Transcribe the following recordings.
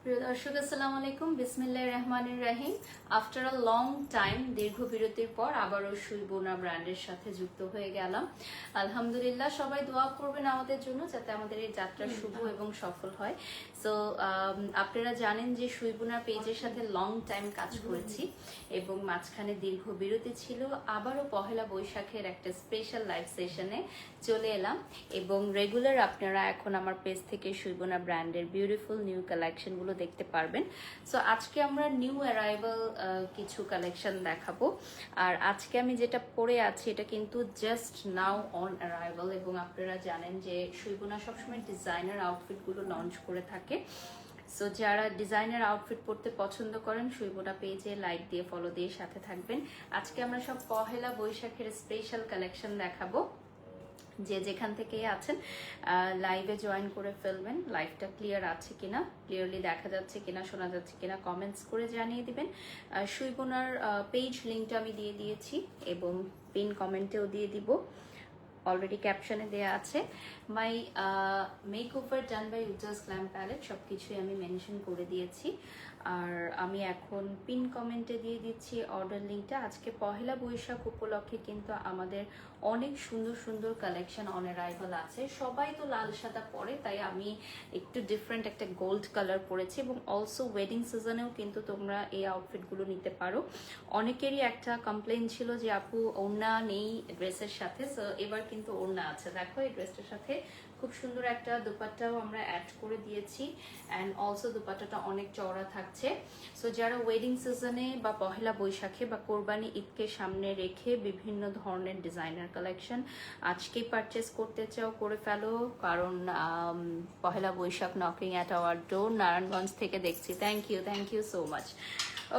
প্রিয় দর্শক আসসালামু আলাইকুম, বিসমিল্লাহির রহমানির রহিম। আফটার আ লং টাইম, দীর্ঘ বিরতির পর আবারও সুইবোনা ব্র্যান্ডের সাথে যুক্ত হয়ে গেলাম। আলহামদুলিল্লাহ, সবাই দোয়া করবেন আমাদের জন্য যাতে আমাদের এই যাত্রা শুভ এবং সফল হয়। সো আপনারা জানেন যে সুইবোনা পেজের সাথে লং টাইম কাজ করেছি এবং মাঝখানে দীর্ঘ বিরতি ছিল। আবারও পহেলা বৈশাখের একটা স্পেশাল লাইভ সেশনে চলে এলাম এবং রেগুলার আপনারা এখন আমার পেজ থেকে সুইবোনা ব্র্যান্ডের বিউটিফুল নিউ কালেকশনগুলো দেখতে পারবেন। সো আজকে আমরা নিউ অ্যারাইভাল কিছু কালেকশন দেখাবো। আর আজকে আমি যেটা পরে আছি এটা কিন্তু জাস্ট নাও অন অ্যারাইভাল, এবং আপনারা জানেন যে সুইবোনা সবসময় ডিজাইনার আউটফিটগুলো লঞ্চ করে থাকে। সো যারা ডিজাইনার আউটফিট পরতে পছন্দ করেন সুইবোনা পেজে লাইক দিয়ে ফলো দিয়ে সাথে থাকবেন। আজকে আমরা সব পহেলা বৈশাখের স্পেশাল কালেকশন দেখাবো। যে যেখান থেকেই আছেন লাইভে জয়েন করে ফেলবেন। লাইভটা ক্লিয়ার আছে কিনা, ক্লিয়ারলি দেখা যাচ্ছে কিনা, শোনা যাচ্ছে কিনা কমেন্টস করে জানিয়ে দিবেন। সুইবোনার পেজ লিঙ্কটা আমি দিয়ে দিয়েছি এবং পিন কমেন্টেও দিয়ে দিব, অলরেডি ক্যাপশনে দেয়া আছে। My makeover done by উজ্জাস গ্ল্যাম প্যালেট, সব কিছুই আমি মেনশন করে দিয়েছি। আর আমি এখন পিন কমেন্টে দিয়ে দিচ্ছি অর্ডার লিঙ্কটা। আজকে পহেলা বৈশাখ উপলক্ষে কিন্তু আমাদের অনেক সুন্দর সুন্দর কালেকশন অন অ্যারাইভাল আছে। সবাই তো লাল সাদা পরে, তাই আমি একটু ডিফারেন্ট একটা গোল্ড কালার পরেছি এবং অলসো ওয়েডিং সিজনেও কিন্তু তোমরা এই আউটফিটগুলো নিতে পারো। অনেকেরই একটা কমপ্লেন ছিল যে আপু ওড়না নেই ড্রেসের সাথে, সো এবার কিন্তু ওড়না আছে। দেখো এই ড্রেসটার সাথে খুব সুন্দর একটা দুপাট্টাও আমরা অ্যাড করে দিয়েছি অ্যান্ড অলসো দুপাট্টাটা অনেক চওড়া থাকছে। সো যারা ওয়েডিং সিজনে বা পহেলা বৈশাখে বা কোরবানি ঈদকে সামনে রেখে বিভিন্ন ধরনের ডিজাইনার কালেকশন আজকেই পারচেস করতে চাও করে ফেলো, কারণ Pohela Boishakh knocking at our door. Narayanganj থেকে দেখছি, thank you so much.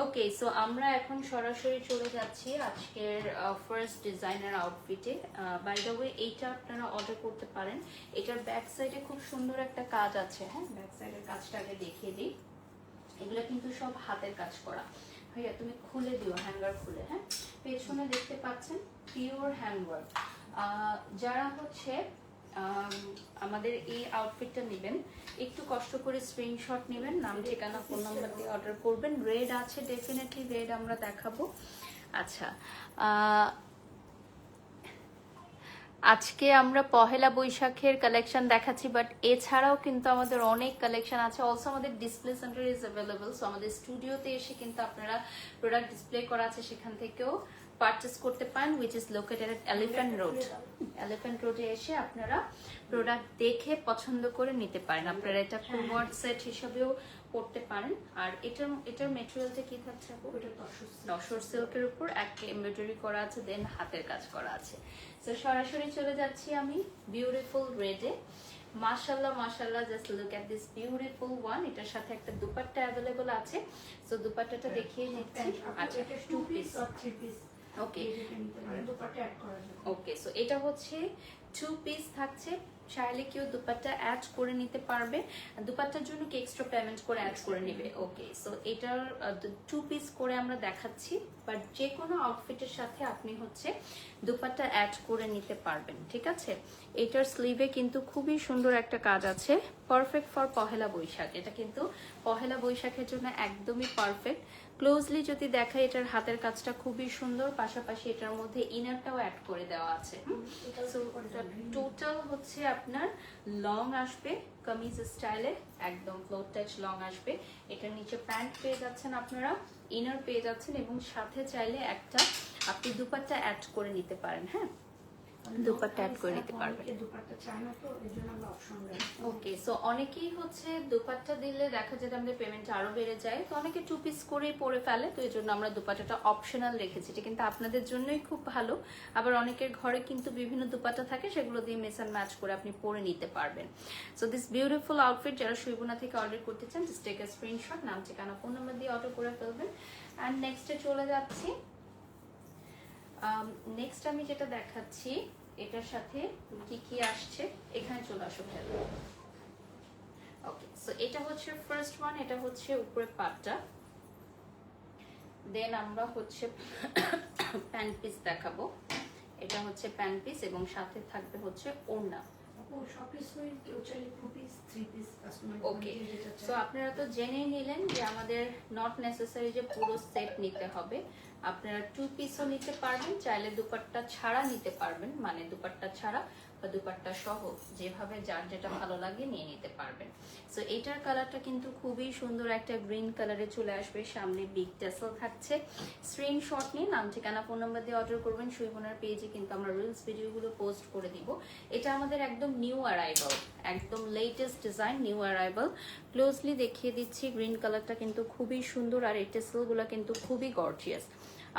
Okay, so আমরা এখন সরাসরি চলে যাচ্ছি আজকের ফার্স্ট ডিজাইনার আউটফিটে। বাই দ্য ওয়ে এইটা আপনারা অর্ডার করতে পারেন। এটার ব্যাক সাইডে খুব সুন্দর একটা কাজ আছে। হ্যাঁ, ব্যাক সাইডের কাজটা আগে দেখিয়ে দিই। এগুলো কিন্তু সব হাতের কাজ করা। ভাইয়া তুমি খুলে দিও, হ্যাঙ্গার খুলে। হ্যাঁ, পেছনে দেখতে পাচ্ছেন পিওর হ্যান্ডওয়ার্ক। যারা হচ্ছে আমাদের এই আউটফিটটা নেবেন একটু কষ্ট করে স্ক্রিনশট নেবেন, নাম ঠিকানা ফোন নাম্বার দিয়ে অর্ডার করবেন। রেড আছে, ডেফিনেটলি রেড আমরা দেখাবো। আচ্ছা, আজকে আমরা পহেলা বৈশাখের কালেকশন দেখাচ্ছি, বাট এছাড়াও কিন্তু আমাদের অনেক কালেকশন আছে। অলসো আমাদের display centre is available. So আমাদের স্টুডিওতে এসে কিন্তু আপনারা প্রোডাক্ট ডিসপ্লে করা আছে, সেখান থেকেও পারচেস করতে পারেন, which is located at elephant road. Elephant রোডে এসে আপনারা প্রোডাক্ট দেখে পছন্দ করে নিতে পারেন। আপনারা এটা কোয়ার্ড সেট হিসাবেও পড়তে পারেন। আর এটার মেটেরিয়ালটা কি থাকছে? তসর সিল্কের উপর একটা এমব্রয়ডারি করা আছে, দেন হাতের কাজ করা আছে। তো সরাসরি চলে যাচ্ছি আমি বিউটিফুল রেডে। মাশাআল্লাহ মাশাআল্লাহ, just look at this beautiful one. এটার সাথে একটা দুপাট্টা অ্যাভেলেবল আছে। সো দুপাট্টাটা দেখিয়ে নিচ্ছি। আচ্ছা, 2 পিস আর 3 পিস। ওকে ওকে, সো এটা হচ্ছে 2 পিস থাকছে। চাইলে কেউ দুপাট্টা অ্যাড করে নিতে পারবে, দুপাট্টার জন্য কি এক্সট্রা পেমেন্ট করে অ্যাড করে নেবে। ওকে, সো এটার 2 পিস করে আমরা দেখাচ্ছি, বাট যে কোনো আউটফিটের সাথে আপনি হচ্ছে দুপাট্টা অ্যাড করে নিতে পারবেন। ঠিক আছে, এটার স্লিভে কিন্তু খুবই সুন্দর একটা কাজ আছে, পারফেক্ট ফর পহেলা বৈশাখ। এটা কিন্তু পহেলা বৈশাখের জন্য একদমই পারফেক্ট। ক্লোজলি যদি দেখাই, এটার হাতের কাজটা খুবই সুন্দর, পাশাপাশি এটার মধ্যে ইনারটাও অ্যাড করে দেওয়া আছে। টোটাল হচ্ছে আপনার লং আসবে কামিজ স্টাইলে, একদম ফ্লোর টাচ লং আসবে। এটার নিচে প্যান্ট পেয়ে যাচ্ছেন আপনারা, ইনার পেয়ে যাচ্ছেন, এবং সাথে চাইলে একটা আপনি দুপাট্টা অ্যাড করে নিতে পারেন। হ্যাঁ, দুপাট্টা অ্যাড করে নিতে পারবেন। ওকে, সো অনেকেই হচ্ছে দুপাট্টা দিলে দেখা যায় আমাদের পেমেন্টটা আরো বেড়ে যায়, তো অনেকে 2 পিস করেই পরে ফেলে, তো এই জন্য আমরা দুপাট্টাটা অপশনাল রেখেছি। এটা কিন্তু আপনাদের জন্যই খুব ভালো। আবার অনেকের ঘরে কিন্তু বিভিন্ন দুপাট্টা থাকে, সেগুলো দিয়ে মিক্স অ্যান্ড ম্যাচ করে আপনি পরে নিতে পারবেন। সো দিস বিউটিফুল আউটফিট যারা সুইবোনা থেকে অর্ডার করতে চান, জাস্ট টেক আ স্ক্রিনশট, নাম ঠিকানা ফোন নাম্বার দিয়ে অর্ডার করে ফেলবেন। অ্যান্ড নেক্সটে চলে যাচ্ছি। নেক্সট আমি যেটা দেখাচ্ছি এটার সাথে কি কি আসছে, এখানে চলে আসো ভালো। ওকে, সো এটা হচ্ছে ফার্স্ট ওয়ান। এটা হচ্ছে উপরে পাটটা, দেন আমরা হচ্ছে প্যান্ট পিস দেখাবো। এটা হচ্ছে প্যান্ট পিস এবং সাথে থাকবে হচ্ছে ওড়না। সবকিছুই কেউ চাইলে 2 পিস 3 পিস কাস্টমার ওকে, সো আপনারা তো জেনেই নিলেন যে আমাদের নট নেসেসারি যে পুরো সেট নিতে হবে, আপনারা 2 পিসও নিতে পারবেন, চাইলে দুপাট্টা ছাড়া নিতে পারবেন, মানে দুপাট্টা ছাড়া বা দুপাট্টা সহ যেভাবে যার যেটা ভালো লাগে নিয়ে নিতে পারবেন। সো এটার কালারটা কিন্তু খুবই সুন্দর একটা গ্রিন কালারে চলে আসবে, সামনে বিগ টেসেল থাকছে। স্ক্রিনশট নিয়ে নাম ঠিকানা ফোন নাম্বার দিয়ে অর্ডার করবেন। সুইবনার পেজে কিন্তু আমরা রিলস ভিডিওগুলো পোস্ট করে দিব। এটা আমাদের একদম নিউ অ্যারাইভাল, একদম latest design, new arrival. Closely দেখিয়ে দিচ্ছি, গ্রিন কালারটা কিন্তু খুবই সুন্দর আর এই টেসেলগুলো কিন্তু খুবই গর্জিয়াস।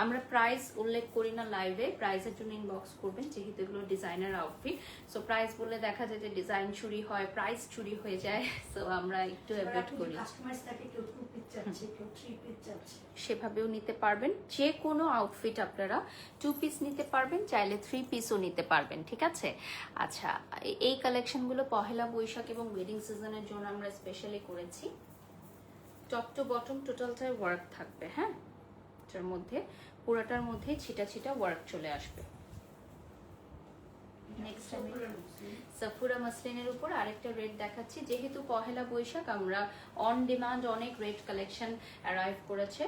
আমরা প্রাইস উল্লেখ করি না লাইভে, প্রাইসের জন্য ইনবক্স করবেন যেহেতু এগুলো ডিজাইনার আউটফিট। সো প্রাইস বললে দেখা যায় যে ডিজাইন চুরি হয়, প্রাইস চুরি হয়ে যায়, সো আমরা একটু অ্যাভয়েড করি। কাস্টমাইজ থাকে, কেউ 2 পিস চাচ্ছে, কেউ 3 পিস চাচ্ছে, সেভাবেও নিতে পারবেন। যে কোনো আউটফিট আপনারা 2 পিস নিতে পারবেন, চাইলে 3 পিসও নিতে পারবেন, ঠিক আছে। আচ্ছা, এই কালেকশনগুলো পহেলা বৈশাখ এবং ওয়েডিং সিজনের জন্য আমরা স্পেশালি করেছি। টপ টু বটম টোটালটাই ওয়ার্ক থাকবে, হ্যাঁ, এটার মধ্যে পুরাটার মধ্যে ছিটা ছিটা ওয়ার্ক চলে আসবে। নেক্সট আমি সাফুরা মাসলিনের উপর আরেকটা রেড দেখাচ্ছি। যেহেতু পহেলা বৈশাখ, আমরা অন ডিমান্ড অনেক রেড কালেকশন অ্যারাইভ করেছে।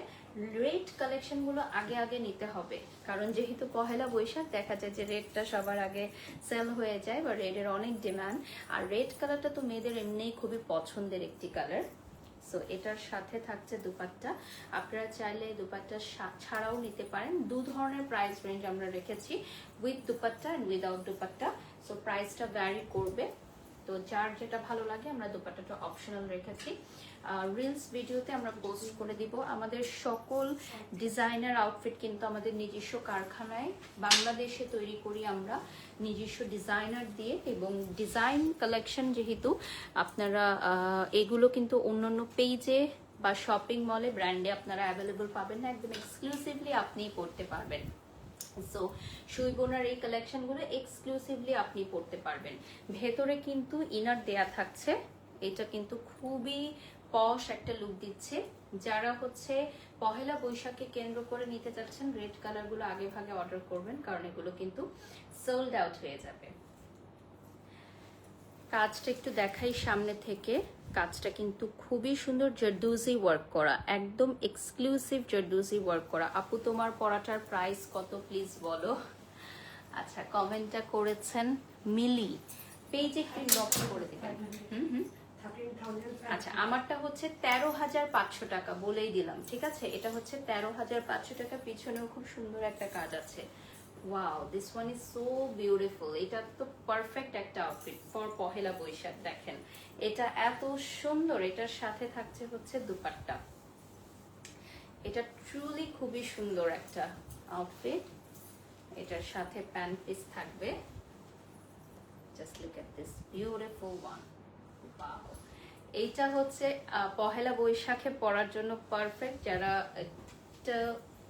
রেড কালেকশনগুলো আগে আগে নিতে হবে, কারণ যেহেতু পহেলা বৈশাখ দেখা যায় যে রেডটা সবার আগে সেল হয়ে যায় বা রেডের অনেক ডিমান্ড। আর রেড কালারটা তো মেয়েদের এমনিই খুবই পছন্দের একটি কালার। সো এটার সাথে থাকছে দুপাট্টা, আপনারা চাইলে দুপাট্টা ছাড়াও নিতে পারেন। 2 ধরনের প্রাইস রেঞ্জ আমরা রেখেছি, with dupatta and without dupatta. So প্রাইসটা ভ্যারি করবে, তো যার যেটা ভালো লাগে আমরা দুপাট্টাটা অপশনাল রেখেছি। রিলস ভিডিওতে আমরা পোস্ট করে দিব। আমাদের সকল ডিজাইনার আউটফিট কিন্তু আমাদের নিজস্ব কারখানায় বাংলাদেশে তৈরি করি আমরা, নিজস্ব ডিজাইনার দিয়ে। এবং ডিজাইন কালেকশন যেহেতু আপনারা এগুলো কিন্তু অন্যান্য পেজে বা শপিং মলে ব্র্যান্ডে আপনারা অ্যাভেলেবল পাবেন না, একদম এক্সক্লুসিভলি আপনিই পড়তে পারবেন। সো সুইবোনার এই কালেকশনগুলো এক্সক্লুসিভলি আপনি পড়তে পারবেন। ভেতরে কিন্তু ইনার দেয়া থাকছে, এটা কিন্তু খুবই পশ একটা লুক দিচ্ছে। যারা হচ্ছে পহেলা বৈশাখকে কেন্দ্র করে নিতে চাচ্ছেন, রেড কালারগুলো আগে ভাগে অর্ডার করবেন, কারণ এগুলো কিন্তু সোল্ড আউট হয়ে যাবে। কাজটা একটু দেখাই সামনে থেকে, কাজটা কিন্তু খুবই সুন্দর, জারদুজি ওয়ার্ক করা, একদম এক্সক্লুসিভ জারদুজি ওয়ার্ক করা। আপু তোমার পরাটার প্রাইস কত প্লিজ বলো। আচ্ছা, কমেন্টটা করেছেন মিলি, পেজে একটু ইনবক্স করে দিবেন। আচ্ছা, আমারটা হচ্ছে 13,500 টাকা, বলেই দিলাম, ঠিক আছে। এটা হচ্ছে 13,500 টাকা, পিছনেও খুব সুন্দর একটা কাজ আছে। Wow, this one is so beautiful. এটা তো পারফেক্ট একটা আউটফিট ফর পহেলা বৈশাখ। দেখেন এটা এত সুন্দর, এটার সাথে থাকছে হচ্ছে দুপাট্টা। এটা ট্রুলি খুবই সুন্দর একটা আউটফিট। এটার সাথে প্যান্ট পিস থাকবে। Just look at this beautiful one. Wow, এইটা হচ্ছে পহেলা বৈশাখে পরার জন্য পারফেক্ট, যারা একটা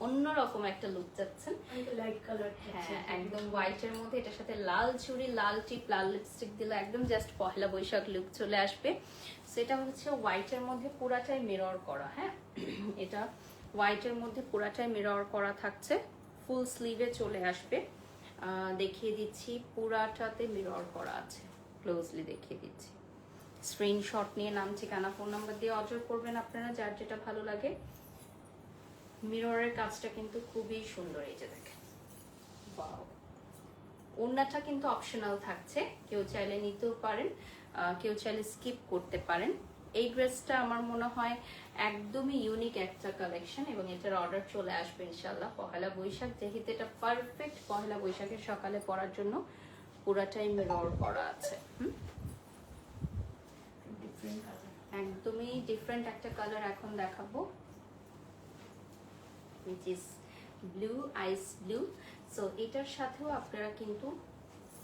অন্যরকম একটা লুক চাচ্ছেন। লাইট কালার, হ্যাঁ, একদম হোয়াইটের মধ্যে এটার সাথে লাল চুড়ি, লাল টিপ, লাল লিপস্টিক দিলে একদম জাস্ট পহেলা বৈশাখ লুক চলে আসবে। সেটা হচ্ছে হোয়াইটের মধ্যে পুরাটাই মিরর করা, হ্যাঁ, এটা হোয়াইটের মধ্যে পুরাটাই মিরর করা থাকছে, ফুল স্লিভে চলে আসবে। দেখিয়ে দিচ্ছি, পুরাটাতে মিরর করা আছে, ক্লোজলি দেখিয়ে দিচ্ছি। স্ক্রিনশট নিয়ে নাম ঠিকানা ফোন নাম্বার দিয়ে অর্ডার করবেন আপনারা, যার যেটা ভালো লাগে। মিররের কাজটা কিন্তু খুবই সুন্দর, এই যে দেখেন। ওয়াও, ওড়নাটা কিন্তু অপশনাল থাকছে, কেউ চাইলে নিতেও পারেন, কেউ চাইলে স্কিপ করতে পারেন। এই ড্রেসটা আমার মনে হয় একদমই ইউনিক একটা কালেকশন, এবং এটার অর্ডার চলে আসবে ইনশাল্লাহ পহেলা বৈশাখ, যেহেতু এটা পারফেক্ট পহেলা বৈশাখের সকালে পরার জন্য। পুরাটাই মিরর করা আছে। একদমই ডিফারেন্ট একটা কালার এখন দেখাবো, which is blue, ice blue. So এটার সাথেও আপনারা কিন্তু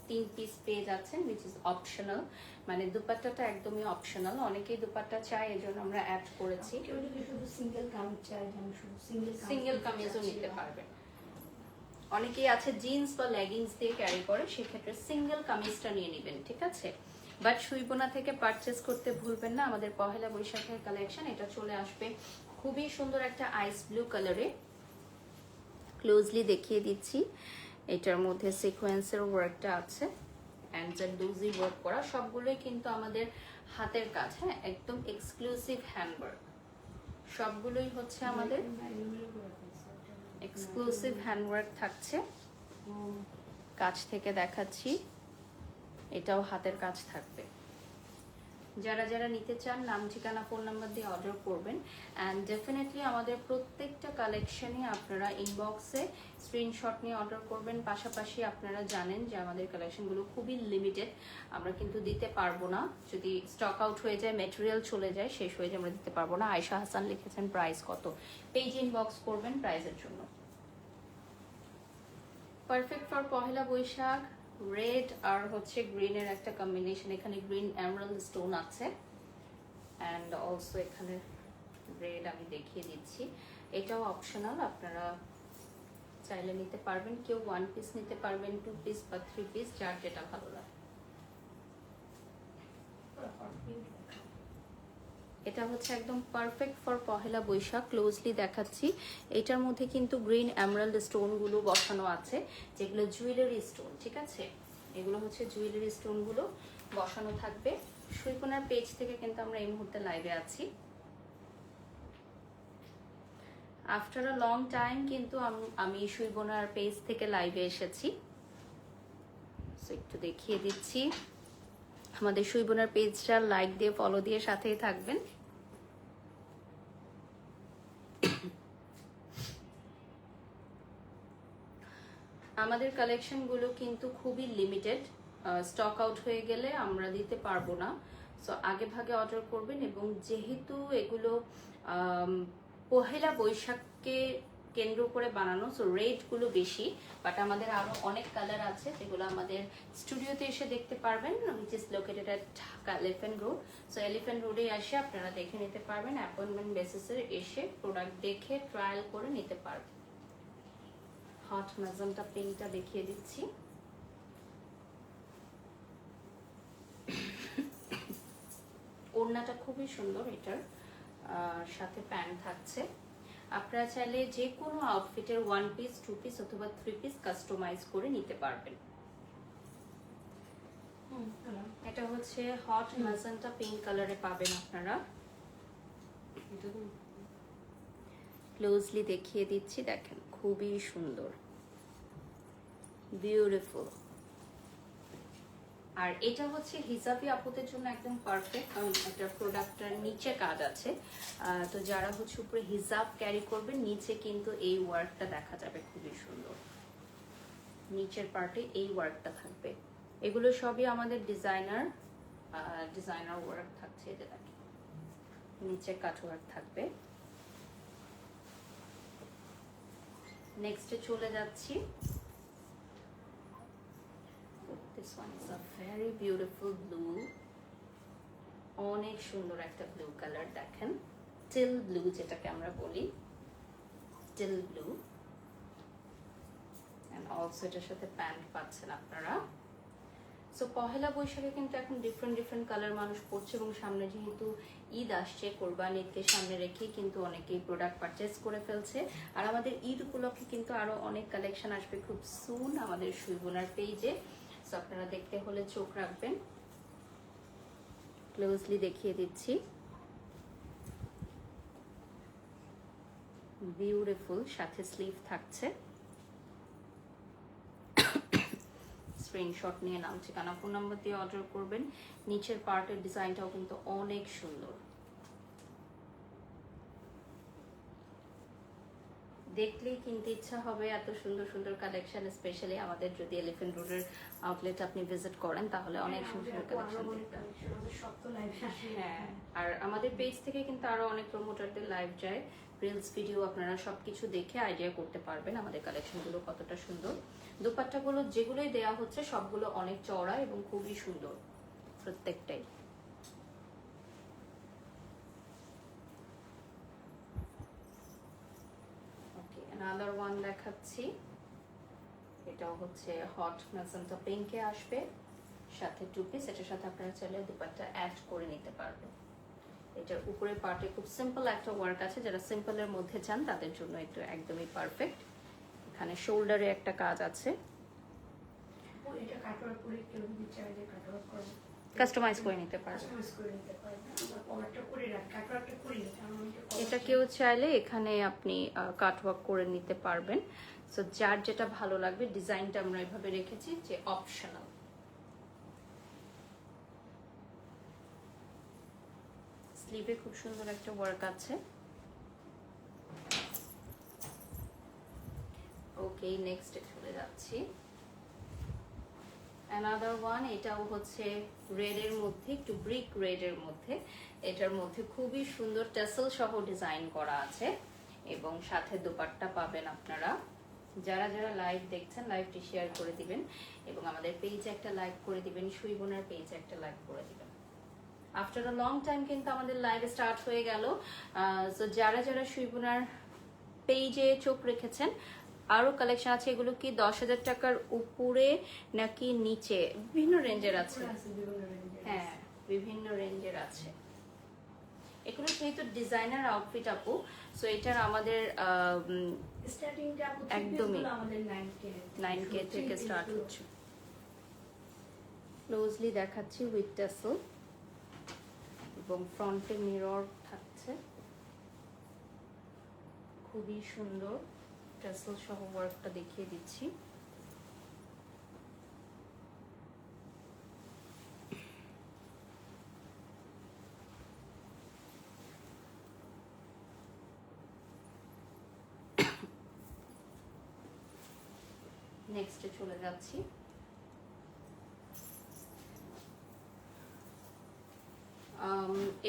3 পিস পেয়ে যাচ্ছেন, which is optional, মানে দুপাট্টাটা একদমই অপশনাল। অনেকেই দুপাট্টা চায়, এজন্য আমরা অ্যাড করেছি। কেউ যদি শুধু সিঙ্গেল কামিজ চায়, যেমন শুধু সিঙ্গেল কামিজও নিতে পারবেন। অনেকেই আছে জিন্স বা লেগিংস দিয়ে ক্যারি করে, সেক্ষেত্রে সিঙ্গেল কামিজটা নিয়ে নেবেন, ঠিক আছে। বাট সুইবোনা থেকে পারচেস করতে ভুলবেন না, আমাদের পহেলা বৈশাখের কালেকশন। এটা চলে আসবে খুবই সুন্দর একটা আইস ব্লু কালারে। ক্লোজলি দেখিয়ে দিচ্ছি, এটার মধ্যে সিকোয়েন্সের ওয়ার্কটা আছে, অ্যান্ড জারদোজি ওয়ার্ক করা, সবগুলোই কিন্তু আমাদের হাতের কাজ। হ্যাঁ, একদম এক্সক্লুসিভ হ্যান্ডওয়ার্ক, সবগুলোই হচ্ছে আমাদের এক্সক্লুসিভ হ্যান্ডওয়ার্ক থাকছে। কাছ থেকে দেখাচ্ছি, এটাও হাতের কাজ থাকবে। যারা যারা নিতে চান নাম ঠিকানা ফোন নাম্বার দিয়ে অর্ডার করবেন। অ্যান্ড ডেফিনেটলি আমাদের প্রত্যেকটা কালেকশনই আপনারা ইনবক্সে স্ক্রিনশট নিয়ে অর্ডার করবেন। পাশাপাশি আপনারা জানেন যে আমাদের কালেকশনগুলো খুবই লিমিটেড, আমরা কিন্তু দিতে পারবো না। যদি স্টক আউট হয়ে যায়, ম্যাটেরিয়াল চলে যায়, শেষ হয়ে যায়, আমরা দিতে পারবো না। আয়শা হাসান লিখেছেন প্রাইস কত, পেজ ইনবক্স করবেন প্রাইসের জন্য। Perfect for Pohela Boishakh, red আর হচ্ছে গ্রিনের একটা কম্বিনেশন। এখানে গ্রিন এমারাল্ড স্টোন আছে অ্যান্ড অলসো এখানে রেড আমি দেখিয়ে দিচ্ছি। এটাও অপশনাল, আপনারা চাইলে নিতে পারবেন। কেউ 1 পিস নিতে পারবেন, 2 পিস বা 3 পিস, যার যেটা ভালো লাগে। এটা হচ্ছে একদম perfect for Pohela Boishakh, closely দেখাচ্ছি। এটার মধ্যে কিন্তু গ্রিন এমারাল্ড স্টোনগুলো বসানো আছে, যেগুলো জুয়েলারি স্টোন। ঠিক আছে, এগুলো হচ্ছে জুয়েলারি স্টোনগুলো বসানো থাকবে। সুইকোনার পেজ থেকে কিন্তু আমরা এই মুহূর্তে লাইভে আছি। আফটার আ লং টাইম কিন্তু আমি সুইবোনার পেজ থেকে লাইভে এসেছি। একটু দেখিয়ে দিচ্ছি, আমাদের সুইবোনার পেজটা লাইক দিয়ে ফলো দিয়ে সাথেই থাকবেন। আমাদের কালেকশনগুলো কিন্তু খুবই লিমিটেড, স্টক আউট হয়ে গেলে আমরা দিতে পারবো না। সো আগে ভাগে অর্ডার করবেন। এবং যেহেতু এগুলো পহেলা বৈশাখকে কেন্দ্র করে বানানো, সো রেটগুলো বেশি, বাট আমাদের আরো অনেক কালার আছে যেগুলো আমাদের স্টুডিওতে এসে দেখতে পারবেন, which is located at Dhaka elephant road. So elephant রোডে এসে আপনারা দেখে নিতে পারবেন, অ্যাপয়েন্টমেন্ট বেসিসে এসে প্রোডাক্ট দেখে ট্রায়াল করে নিতে পারবেন। হট ম্যাজেন্টা পিঙ্কটা দেখিয়ে দিচ্ছি। ওড়নাটা খুবই সুন্দর, এটার সাথে প্যান্ট থাকছে। আপনারা চাইলে যে কোনো আউটফিটের 1 পিস, 2 পিস অথবা 3 পিস কাস্টমাইজ করে নিতে পারবেন। এটা হচ্ছে হট ম্যাজেন্টা পিঙ্ক কালারে পাবেন আপনারা। ক্লোজলি দেখিয়ে দিচ্ছি, দেখেন খুবই সুন্দর, বিউটিফুল। আর এটা হচ্ছে হিজাবি আপুদের জন্য একদম পারফেক্ট, কারণ এটা প্রোডাক্টটার নিচে কাজ আছে। তো যারা হচ্ছে উপরে হিজাব ক্যারি করবেন, নিচে কিন্তু এই ওয়ার্কটা দেখা যাবে, খুবই সুন্দর। নিচের পার্টে এই ওয়ার্কটা থাকবে। এগুলো সবই আমাদের ডিজাইনার ওয়ার্ক থাকছে। এটা দেখেন, নিচে কাট ওয়ার্ক থাকবে। নেক্সটে চলে যাচ্ছি। This one is a very beautiful blue, অনেক সুন্দর একটা ব্লু কালার। দেখেন টিল ব্লু, যেটাকে আমরা বলি টিল ব্লু। এন্ড অলসো এটার সাথে প্যান্ট পাচ্ছেন আপনারা। সো পহেলা বৈশাখে কিন্তু এখন ডিফারেন্ট কালার মানুষ পরছে, এবং সামনে যেহেতু ঈদ আসছে, কোরবান ঈদকে সামনে রেখে কিন্তু অনেকেই প্রোডাক্ট পারচেস করে ফেলছে। আর আমাদের ঈদ উপলক্ষে কিন্তু আরো অনেক কালেকশন আসবে খুব সুন আমাদের সুইবোনার পেজে। সো আপনারা দেখতে হলে চোখ রাখবেন। ক্লোজলি দেখিয়ে দিচ্ছি, বিউটিফুল, সাথে স্লিভ থাকছে। স্ক্রিনশট নিয়ে নাম ঠিকানা ফোন নাম্বার দিয়ে অর্ডার করবেন। নিচের পার্টের ডিজাইনটাও কিন্তু অনেক সুন্দর, দেখলেই কিনতে ইচ্ছা হবে। এত সুন্দর সুন্দর কালেকশন, স্পেশালি আমাদের যদি এলিফ্যান্ট রোডের আউটলেট আপনি ভিজিট করেন, তাহলে অনেক সুন্দর কালেকশন। হ্যাঁ, আর আমাদের পেজ থেকে কিন্তু আরো অনেক প্রমোটারদের লাইভ যায়, রিলস ভিডিও, আপনারা সবকিছু দেখে আইডিয়া করতে পারবেন আমাদের কালেকশনগুলো কতটা সুন্দর। দোপাট্টাগুলো যেগুলোই দেয়া হচ্ছে সবগুলো অনেক চওড়া এবং খুবই সুন্দর প্রত্যেকটাই। ওকে, অ্যানাদার ওয়ান দেখাচ্ছি। এটাও হচ্ছে হট ম্যাজেন্টা পিঙ্কে আসবে, সাথে 2 পিস। এটার সাথে আপনারা চাইলে দোপাট্টা অ্যাড করে নিতে পারবেন। এটার উপরের পার্টে খুব সিম্পল একটা ওয়ার্ক আছে, যারা সিম্পলের মধ্যে চান তাদের জন্য একটু একদমই পারফেক্ট। এখানে শোল্ডারে একটা কাজ আছে, এটা কাটওয়ার্ক করে কেউ যদি চায় যে কাটওয়ার্ক করবে কাস্টমাইজ করে নিতে পারবে। কাস্টমাইজ করে নিতে পারবে। আমরা কলারটা করে রাখি, কাটওয়ার্কটা করি না, কারণ এটা কেউ চাইলে এখানে আপনি কাটওয়ার্ক করে নিতে পারবেন। সো যার যেটা ভালো লাগবে, ডিজাইনটা আমরা এভাবে রেখেছি যে অপশনাল। স্লিভে খুব সুন্দর একটা ওয়ার্ক আছে। ওকে, নেক্সটে চলে যাচ্ছি। অ্যানাদার ওয়ান, এটাও হচ্ছে রেডের মধ্যে, একটু ব্রিক রেডের মধ্যে। এটার মধ্যে খুবই সুন্দর টাসেল সহ ডিজাইন করা আছে এবং সাথে দোপাট্টা পাবেন আপনারা। যারা যারা লাইভ দেখছেন, লাইভটি শেয়ার করে দিবেন এবং আমাদের পেজে একটা লাইক করে দিবেন, সুইবোনার পেজে একটা লাইক করে দিবেন। আফটার আ লং টাইম কিন্তু আমাদের লাইভ স্টার্ট হয়ে গেল। সো যারা যারা সুইবোনার পেজে চোখ রেখেছেন, আরো কালেকশন আছে। এগুলো কি 10,000 টাকার উপরে নাকি নিচে? বিভিন্ন রেঞ্জের আছে। হ্যাঁ, বিভিন্ন রেঞ্জের আছে। এগুলো যেহেতু ডিজাইনার আউটফিট আপু, সো এটার আমাদের স্টার্টিংটা একদমই আমাদের 9K থেকে স্টার্ট হচ্ছে। ক্লোজলি দেখাচ্ছি উইথ টাসেল এবং ফ্রন্টে মিরর থাকছে। খুবই সুন্দর টাসেল সহ ওয়ার্কটা দেখিয়ে দিচ্ছি। নেক্সটে চলে যাচ্ছি।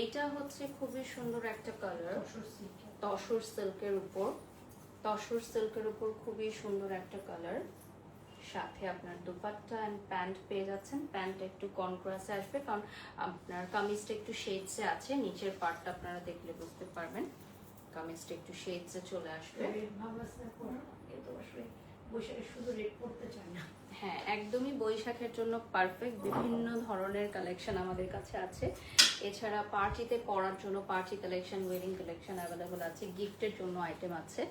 এইটা হচ্ছে খুবই সুন্দর একটা কালার, তসর সিল্কের উপর। তসর সিল্কের উপর খুবই সুন্দর একটা কালার। সাথে আপনার দুপাট্টা এন্ড প্যান্ট পেয়ে যাচ্ছেন। প্যান্ট একটু কন্ট্রাস্টে আসবে, কারণ আপনার কামিজটা একটু শেডসে আছে। নিচের পার্টটা আপনারা দেখলে বুঝতে পারবেন, কামিজটা একটু শেডসে চলে আসবে। বৈশাখে শুধু রেড পড়তে চায় না। হ্যাঁ, একদমই বৈশাখের জন্য পারফেক্ট। বিভিন্ন ধরনের কালেকশন আমাদের কাছে আছে। এছাড়া পার্টিতে পরার জন্য party collection, wedding collection available আছে। গিফটের জন্য আইটেম আছে।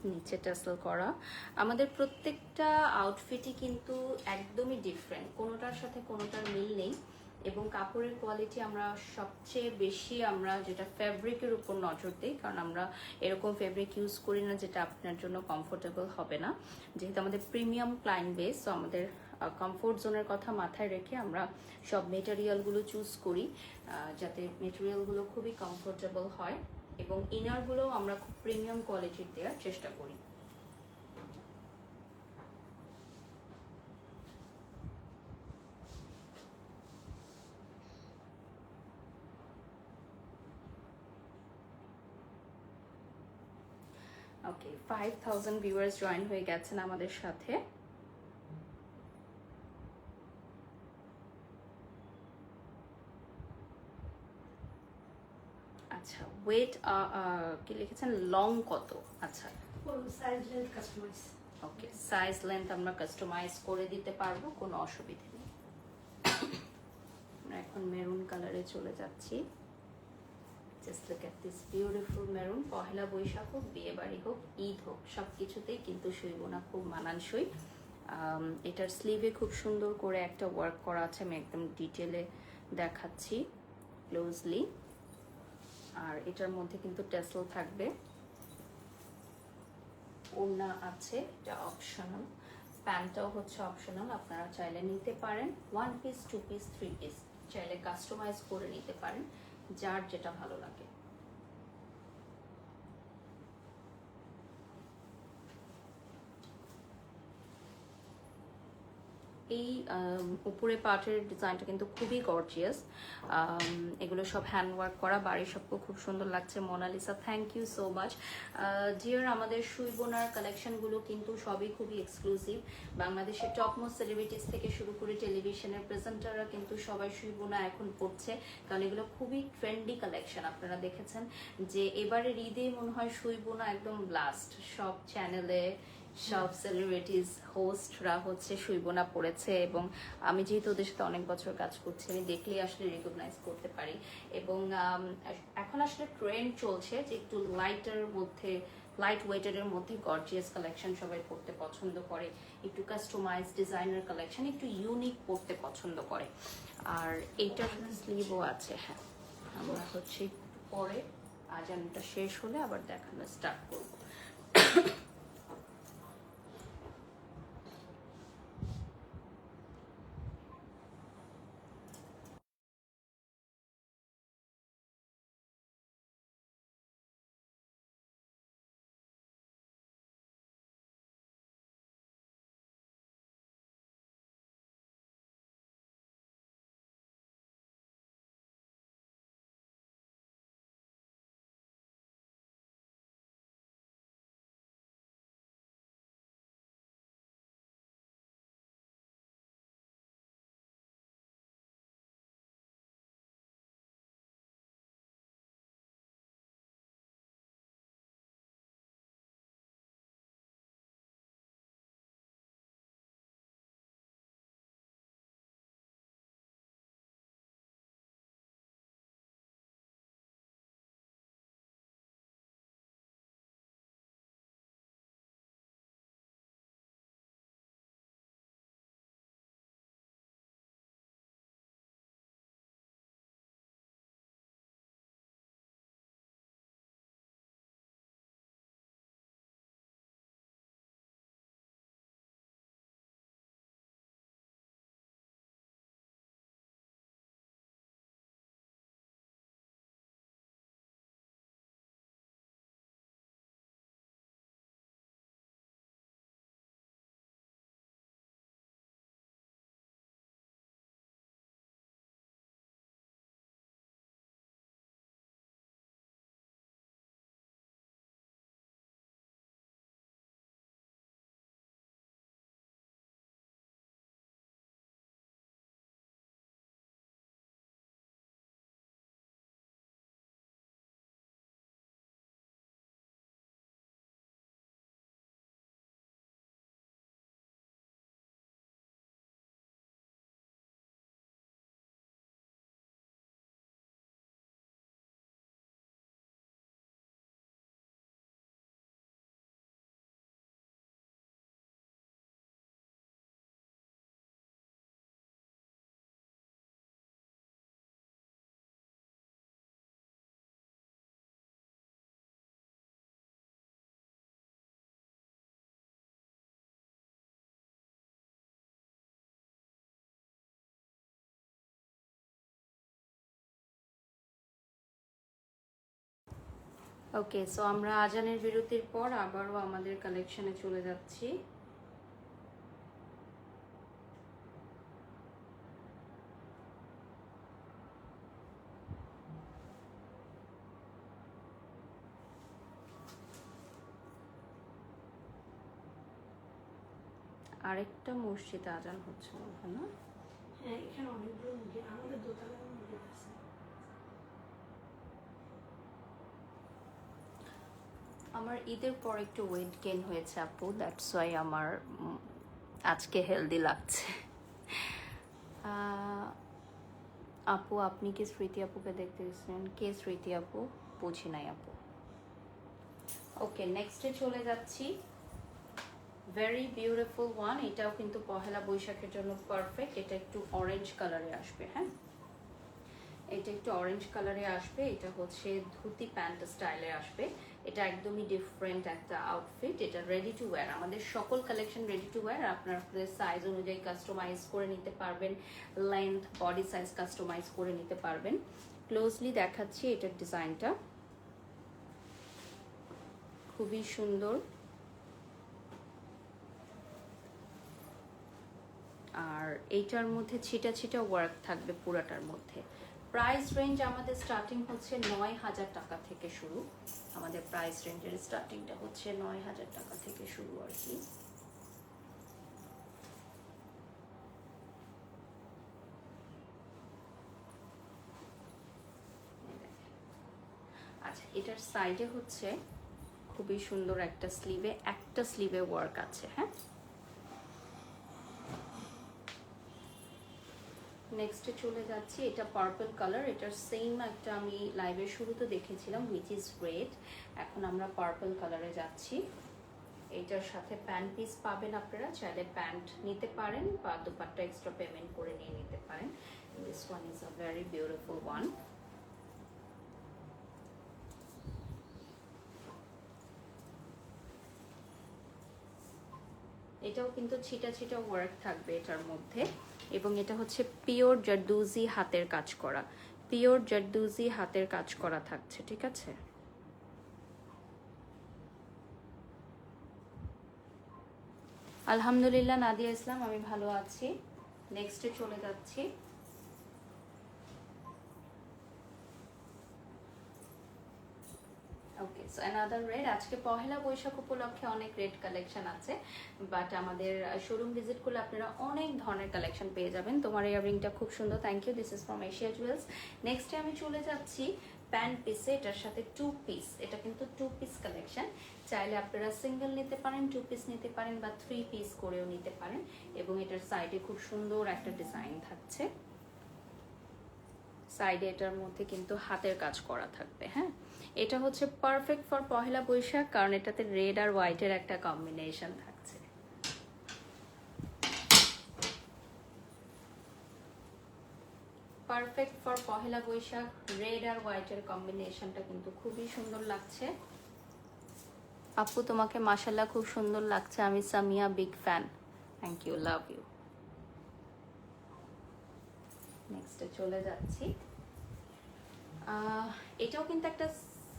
নিচে টাসেল করা। আমাদের প্রত্যেকটা আউটফিটই কিন্তু একদমই ডিফারেন্ট, কোনোটার সাথে কোনোটার মিল নেই। এবং কাপড়ের কোয়ালিটি আমরা সবচেয়ে বেশি আমরা যেটা ফ্যাব্রিকের উপর নজর দিই, কারণ আমরা এরকম ফ্যাব্রিক ইউজ করি না যেটা আপনার জন্য কমফোর্টেবল হবে না। যেহেতু আমাদের প্রিমিয়াম ক্লায়েন্ট বেস, তো আমাদের কমফোর্ট জোনের কথা মাথায় রেখে আমরা সব মেটেরিয়ালগুলো চুজ করি যাতে মেটেরিয়ালগুলো খুবই কমফোর্টেবল হয় এবং ইনারগুলো আমরা খুব প্রিমিয়াম কোয়ালিটির দেওয়ার চেষ্টা করি। ওকে, 5000 ভিউয়ার্স জয়েন হয়ে গেছেন আমাদের সাথে। আচ্ছা, ওয়েট কি লিখেছেন, লং কত? আচ্ছা, সাইজ লেন্থ কাস্টমাইজ। ওকে, সাইজ লেন্থ আমরা কাস্টমাইজ করে দিতে পারবো, কোনো অসুবিধা নেই। আমরা এখন মেরুন কালারে চলে যাচ্ছি। Just look at this beautiful maroon. Pohela Boishakh হোক, বিয়ে বাড়ি হোক, ঈদ হোক, সব কিছুতেই কিন্তু সুইবোনা খুব মানানসই। এটার স্লিভে খুব সুন্দর করে একটা ওয়ার্ক করা আছে, আমি একদম ডিটেলে দেখাচ্ছি ক্লোজলি। আর এটার মধ্যে কিন্তু টেসেল থাকবে, ওড়না আছে, এটা অপশনাল। প্যান্টটাও হচ্ছে অপশনাল, আপনারা চাইলে নিতে পারেন। 1 পিস, 2 পিস, 3 পিস চাইলে কাস্টমাইজ করে নিতে পারেন, যার যেটা ভালো লাগে। এই উপরে পাটের ডিজাইনটা কিন্তু খুবই গর্জিয়াস। এগুলো সব হ্যান্ড ওয়ার্ক করা, বাড়ির সবকে খুব সুন্দর লাগছে। Monalisa, thank you so much. Dear, আমাদের সুইবোনার কালেকশনগুলো কিন্তু সবই খুবই এক্সক্লুসিভ। বাংলাদেশের টপ মোস্ট সেলিব্রিটিস থেকে শুরু করে টেলিভিশনের প্রেজেন্টাররা কিন্তু সবাই সুইবোনা এখন পড়ছে, কারণ এগুলো খুবই ট্রেন্ডি কালেকশন। আপনারা দেখেছেন যে এবারে ঈদে মনে হয় সুইবোনা একদম ব্লাস্ট, সব চ্যানেলে সব সেলিব্রিটিস হোস্টরা হচ্ছে সুইবোনা পড়েছে। এবং আমি যেহেতু ওদের সাথে অনেক বছর কাজ করছি, আমি দেখলেই আসলে রিকগনাইজ করতে পারি। এবং এখন আসলে ট্রেন্ড চলছে যে একটু লাইটার মধ্যে লাইট ওয়েটের মধ্যে গর্জিয়াস কালেকশন সবাই পড়তে পছন্দ করে, একটু কাস্টমাইজ ডিজাইনার কালেকশন, একটু ইউনিক পড়তে পছন্দ করে। আর এইটার স্লিভও আছে। হ্যাঁ, আমরা হচ্ছে একটু পরে আজানটা শেষ হলে আবার দেখানো স্টার্ট করব। ওকে, সো আমরা আজানের বিরতির পর আবারও আমাদের কালেকশনে চলে যাচ্ছি। আরেকটা মসজিদে আজান হচ্ছে মনে হয় না? হ্যাঁ, এখানে অনেকগুলো মুরগি, আমাদের দোতলায় মুরগি আছে। আমার ঈদের পর একটু ওয়েট গেইন হয়েছে আপু, দ্যাটস ওয়াই আমার আজকে হেলদি লাগছে। আপু, আপনি কি স্মৃতি আপুকে দেখতে গেছিলেন? কে স্মৃতি আপু? বুঝি নাই আপু। ওকে, নেক্সটে চলে যাচ্ছি। ভেরি বিউটিফুল ওয়ান, এটাও কিন্তু পহেলা বৈশাখের জন্য পারফেক্ট। এটা একটু অরেঞ্জ কালারে আসবে। হ্যাঁ, এটা একটু অরেঞ্জ কালারে আসবে। এটা হচ্ছে ধুতি প্যান্ট স্টাইলে আসবে। এটা একদমই ডিফারেন্ট একটা আউটফিট। এটা রেডি টু ওয়্যার, আমাদের সকল কালেকশন রেডি টু ওয়্যার। আপনাদের সাইজ অনুযায়ী কাস্টমাইজ করে নিতে পারবেন, লেন্থ বডি সাইজ কাস্টমাইজ করে নিতে পারবেন। ক্লোজলি দেখাচ্ছি এটার ডিজাইনটা, খুবই সুন্দর। আর এইটার মধ্যে ছিটা ছিটা ওয়ার্ক থাকবে পুরাটার মধ্যে। প্রাইস রেঞ্জ আমাদের স্টার্টিং হচ্ছে 9,000 টাকা থেকে শুরু। আমাদের প্রাইস রেঞ্জের স্টার্টিংটা হচ্ছে 9,000 টাকা থেকে শুরু আর কি। আচ্ছা, এটার সাইডে হচ্ছে খুবই সুন্দর একটা স্লিভে ওয়ার্ক আছে। হ্যাঁ, নেক্সটে চলে যাচ্ছি, এটা পার্পল কালার, এটার সেম একটা আমি লাইভের শুরুতে দেখেছিলাম উইচ ইজ রেড, এখন আমরা পার্পল কালারে যাচ্ছি। এইটার সাথে প্যান্ট পিস পাবেন, আপনারা চাইলে প্যান্ট নিতে পারেন বা দুপাট্টা এক্সট্রা পেমেন্ট করে নিয়ে নিতে পারেন। This one is a very beautiful one. এটাও কিন্তু ছিটা ছিটা ওয়ার্ক থাকবে এটার মধ্যে, এবং এটা হচ্ছে পিওর জারদুজি হাতের কাজ করা, পিওর জারদুজি হাতের কাজ করা থাকছে, ঠিক আছে। আলহামদুলিল্লাহ নাদিয়া ইসলাম, আমি ভালো আছি। নেক্সটে চলে যাচ্ছি। ওকে, সো অ্যানাদার রেড। আজকে পহেলা বৈশাখ উপলক্ষে অনেক রেড কালেকশন আছে, বাট আমাদের শোরুম ভিজিট করলে আপনারা অনেক ধরনের কালেকশন পেয়ে যাবেন। তোমার ইয়াররিংটা খুব সুন্দর, thank you, this is from Asia Jewels. নেক্সটে আমি চলে যাচ্ছি প্যান্ট পিসে, এটার সাথে 2 পিস, এটা কিন্তু 2 পিস কালেকশন, চাইলে আপনারা সিঙ্গেল নিতে পারেন, 2 পিস নিতে পারেন বা 3 পিস করেও নিতে পারেন, এবং এটার সাইডে খুব সুন্দর একটা ডিজাইন থাকছে, সাইডে এটার মধ্যে কিন্তু হাতের কাজ করা থাকবে। হ্যাঁ, এটা হচ্ছে পারফেক্ট ফর পহেলা বৈশাখ, কারণ এটাতে রেড আর হোয়াইটের একটা কম্বিনেশন থাকছে। Perfect for Pohela Boishakh, red আর হোয়াইটের কম্বিনেশনটা কিন্তু খুবই সুন্দর লাগছে। আপু তোমাকে মাশাআল্লাহ খুব সুন্দর লাগছে, আমি Samia big fan, thank you, love you. নেক্সটে চলে যাচ্ছি। এটাও কিন্তু একটা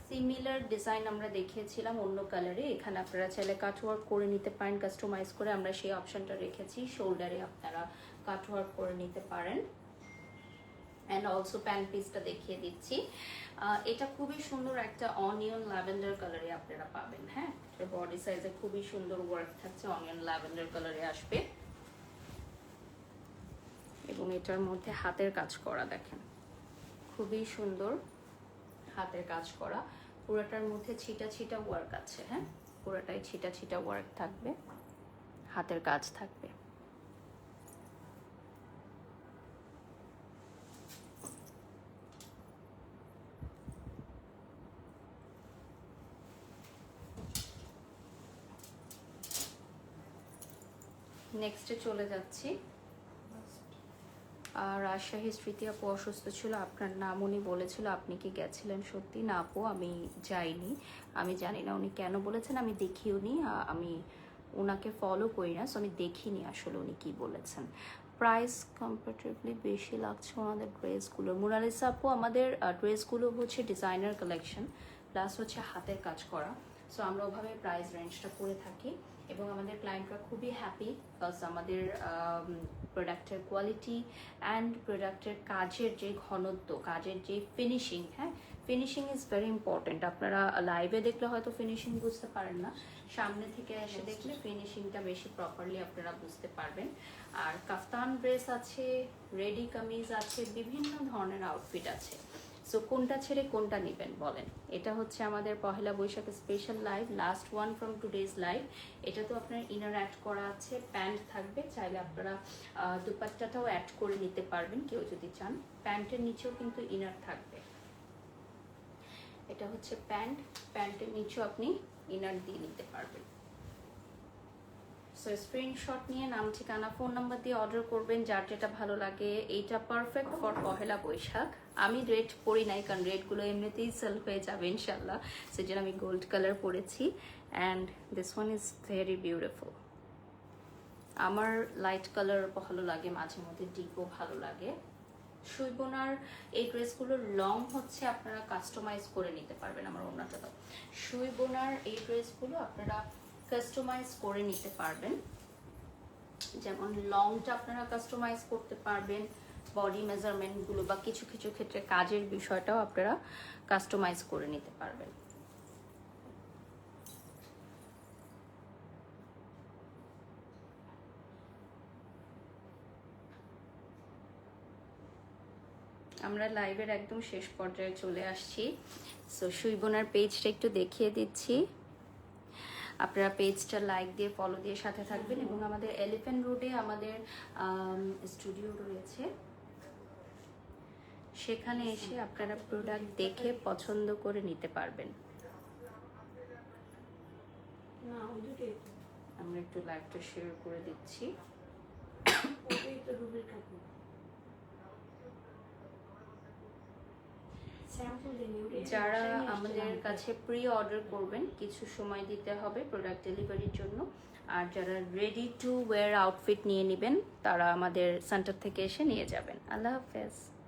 সিমিলার ডিজাইন আমরা দেখিয়েছিলাম অন্য কালারে, এখানে আপনারা চাইলে কাটওয়ার্ক করে নিতে পারেন, কাস্টমাইজ করে, আমরা সেই অপশনটা রেখেছি, শোল্ডারে আপনারা কাটওয়ার্ক করে নিতে পারেন। অ্যান্ড অলসো প্যান্ট পিসটা দেখিয়ে দিচ্ছি, এটা খুবই সুন্দর একটা অনিয়ন ল্যাভেন্ডার কালারে আপনারা পাবেন। হ্যাঁ, বডি সাইজে খুবই সুন্দর ওয়ার্ক থাকছে, অনিয়ন ল্যাভেন্ডার কালারে আসবে, এবং এটার মধ্যে হাতের কাজ করা দেখেন, খুবই সুন্দর হাতের কাজ করা, পুরোটার মধ্যে ছিটা ছিটা ওয়ার্ক আছে। হ্যাঁ, পুরোটাই ছিটা ছিটা ওয়ার্ক থাকবে, হাতের কাজ থাকবে। নেক্সটে চলে যাচ্ছি। রাজশাহী স্মৃতি আপু অসুস্থ ছিল, আপনার নাম উনি বলেছিল, আপনি কি গেছিলেন? সত্যি না আপু, আমি যাইনি, আমি জানি না উনি কেন বলেছেন, আমি দেখিও নি, আমি ওনাকে ফলো করি না, সো আমি দেখিনি আসলে উনি কি বলেছেন। প্রাইস কম্পারেটিভলি বেশি লাগছে ওনাদের ড্রেসগুলো। মোনালিসা আপু, আমাদের ড্রেসগুলো হচ্ছে ডিজাইনার কালেকশন প্লাস হচ্ছে হাতের কাজ করা, সো আমরা ওভাবে প্রাইস রেঞ্জটা করে থাকি, এবং আমাদের ক্লায়েন্টরা খুবই হ্যাপি, বিকজ আমাদের প্রোডাক্টের কোয়ালিটি অ্যান্ড প্রোডাক্টের কাজের যে ঘনত্ব, কাজের যে ফিনিশিং, হ্যাঁ, ফিনিশিং ইজ ভেরি ইম্পর্টেন্ট। আপনারা লাইভে দেখলে হয়তো ফিনিশিং বুঝতে পারেন না, সামনে থেকে এসে দেখলে ফিনিশিংটা বেশি প্রপারলি আপনারা বুঝতে পারবেন। আর কাফতান ড্রেস আছে, রেডি কামিজ আছে, বিভিন্ন ধরনের আউটফিট আছে, সো কোনটা ছেড়ে কোনটা নেবেন বলেন। এটা হচ্ছে আমাদের পহেলা বৈশাখের special live, last one from today's live. এটা তো আপনার ইনার অ্যাড করা আছে, প্যান্ট থাকবে, চাইলে আপনারা দুপাট্টাটাও অ্যাড করে নিতে পারবেন কেউ যদি চান, প্যান্টের নিচেও কিন্তু ইনার থাকবে। এটা হচ্ছে প্যান্ট, প্যান্টের নিচেও আপনি ইনার দিয়ে নিতে পারবেন। সো স্ক্রিনশট নিয়ে নাম, ঠিকানা, ফোন নাম্বার দিয়ে অর্ডার করবেন, যার যেটা ভালো লাগে। এইটা পারফেক্ট ফর পহেলা বৈশাখ। আমি রেড পরি নাই, কারণ রেডগুলো এমনিতেই সেল হয়ে যাবে ইনশাল্লাহ, সেজন্য আমি গোল্ড কালার পরেছি। And this one is very beautiful. আমার লাইট কালার ভালো লাগে, মাঝে মধ্যে ডিপও ভালো লাগে। সুইবোনার এই ড্রেসগুলোর লং হচ্ছে আপনারা কাস্টমাইজ করে নিতে পারবেন, আমার ওনাটা দাও। সুইবোনার এই ড্রেসগুলো আপনারা কাস্টমাইজ করে নিতে পারবেন, যেমন লংটা আপনারা কাস্টমাইজ করতে পারবেন, বডি মেজারমেন্টগুলো বা কিছু কিছু ক্ষেত্রে কাজের বিষয়টাও আপনারা কাস্টমাইজ করে নিতে পারবেন। আমরা লাইভের একদম শেষ পর্যায়ে চলে আসছি, সো সুইবোনার পেজটা একটু দেখিয়ে দিচ্ছি, আপনারা পেজটা লাইক দিয়ে ফলো দিয়ে সাথে থাকবেন, এবং আমাদের এলিফ্যান্ট রোডে আমাদের স্টুডিও রয়েছে, সেখানে এসে আপনারা প্রোডাক্ট দেখে পছন্দ করে নিতে পারবেন। না ওই দুটোই তো। আমরা একটু লাইভটা শেয়ার করে দিচ্ছি। ওটাই তো রুবের কাপড়। স্যাম্পল দিন যারা আমাদের কাছে প্রি অর্ডার করবেন কিছু সময় দিতে হবে প্রোডাক্ট ডেলিভারির জন্য। আর যারা রেডি টু ওয়্যার আউটফিট নিয়ে নেবেন তারা আমাদের সেন্টার থেকে এসে নিয়ে যাবেন। আল্লাহ হাফেজ।